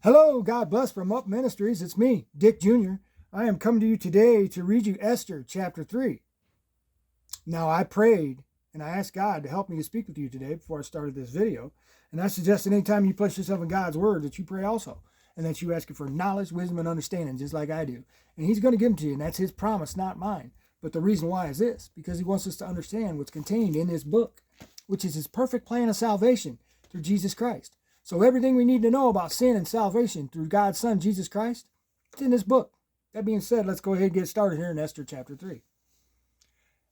Hello, God bless from Up Ministries. It's me, Dick Jr. I am coming to you today to read you Esther chapter 3. Now, I prayed and I asked God to help me to speak with you today before I started this video. And I suggest that anytime you place yourself in God's word that you pray also. And that you ask Him for knowledge, wisdom, and understanding, just like I do. And He's going to give them to you, and that's His promise, not mine. But the reason why is this, because He wants us to understand what's contained in this book, which is His perfect plan of salvation through Jesus Christ. So everything we need to know about sin and salvation through God's Son, Jesus Christ, it's in this book. That being said, let's go ahead and get started here in Esther chapter 3.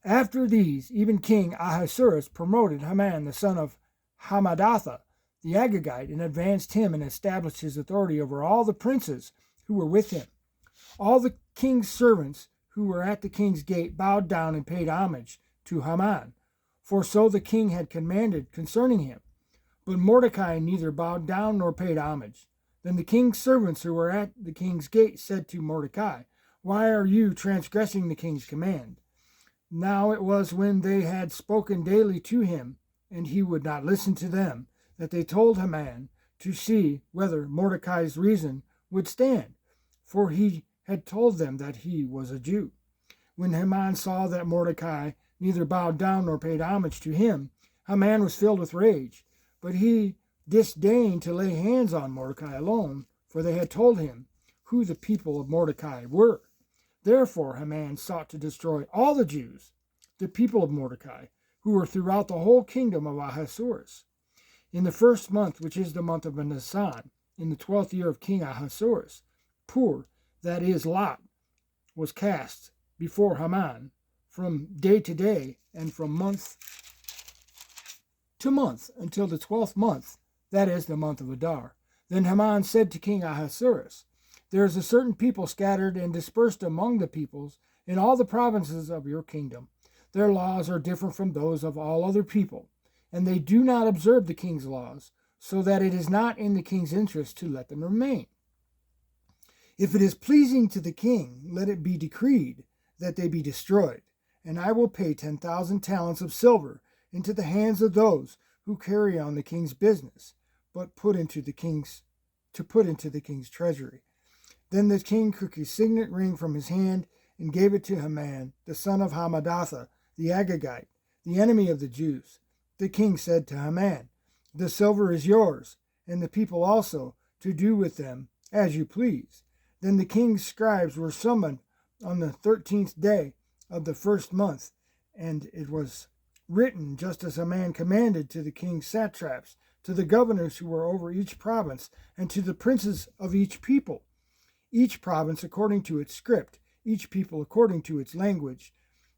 After these, even King Ahasuerus promoted Haman, the son of Hammedatha, the Agagite, and advanced him and established his authority over all the princes who were with him. All the king's servants who were at the king's gate bowed down and paid homage to Haman, for so the king had commanded concerning him. But Mordecai neither bowed down nor paid homage. Then the king's servants who were at the king's gate said to Mordecai, "Why are you transgressing the king's command?" Now it was when they had spoken daily to him, and he would not listen to them, that they told Haman to see whether Mordecai's reason would stand, for he had told them that he was a Jew. When Haman saw that Mordecai neither bowed down nor paid homage to him, Haman was filled with rage. But he disdained to lay hands on Mordecai alone, for they had told him who the people of Mordecai were. Therefore Haman sought to destroy all the Jews, the people of Mordecai, who were throughout the whole kingdom of Ahasuerus. In the first month, which is the month of Nisan, in the 12th year of King Ahasuerus, Pur, that is Lot, was cast before Haman from day to day and from month to month until the 12th month, that is the month of Adar. Then Haman said to King Ahasuerus, "There is a certain people scattered and dispersed among the peoples in all the provinces of your kingdom. Their laws are different from those of all other people, and they do not observe the king's laws, so that it is not in the king's interest to let them remain. If it is pleasing to the king, let it be decreed that they be destroyed, and I will pay 10,000 talents of silver into the hands of those who carry on the king's business, but put into the king's treasury." Then the king took his signet ring from his hand and gave it to Haman, the son of Hammedatha, the Agagite, the enemy of the Jews. The king said to Haman, "The silver is yours, and the people also, to do with them as you please." Then the king's scribes were summoned on the 13th day of the first month, and it was written just as Haman commanded to the king's satraps, to the governors who were over each province, and to the princes of each people, each province according to its script, each people according to its language,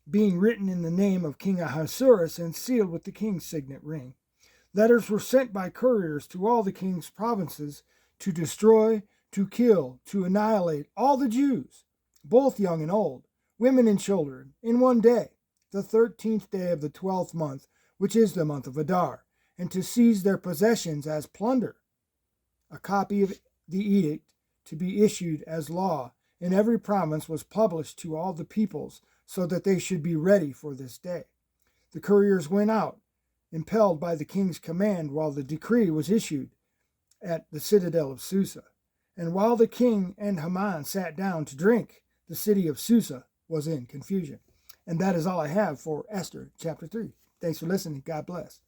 being written in the name of King Ahasuerus and sealed with the king's signet ring. Letters were sent by couriers to all the king's provinces to destroy, to kill, to annihilate all the Jews, both young and old, women and children, in one day, the 13th day of the 12th month, which is the month of Adar, and to seize their possessions as plunder. A copy of the edict to be issued as law in every province was published to all the peoples, so that they should be ready for this day. The couriers went out, impelled by the king's command, while the decree was issued at the citadel of Susa. And while the king and Haman sat down to drink, the city of Susa was in confusion. And that is all I have for Esther chapter 3. Thanks for listening. God bless.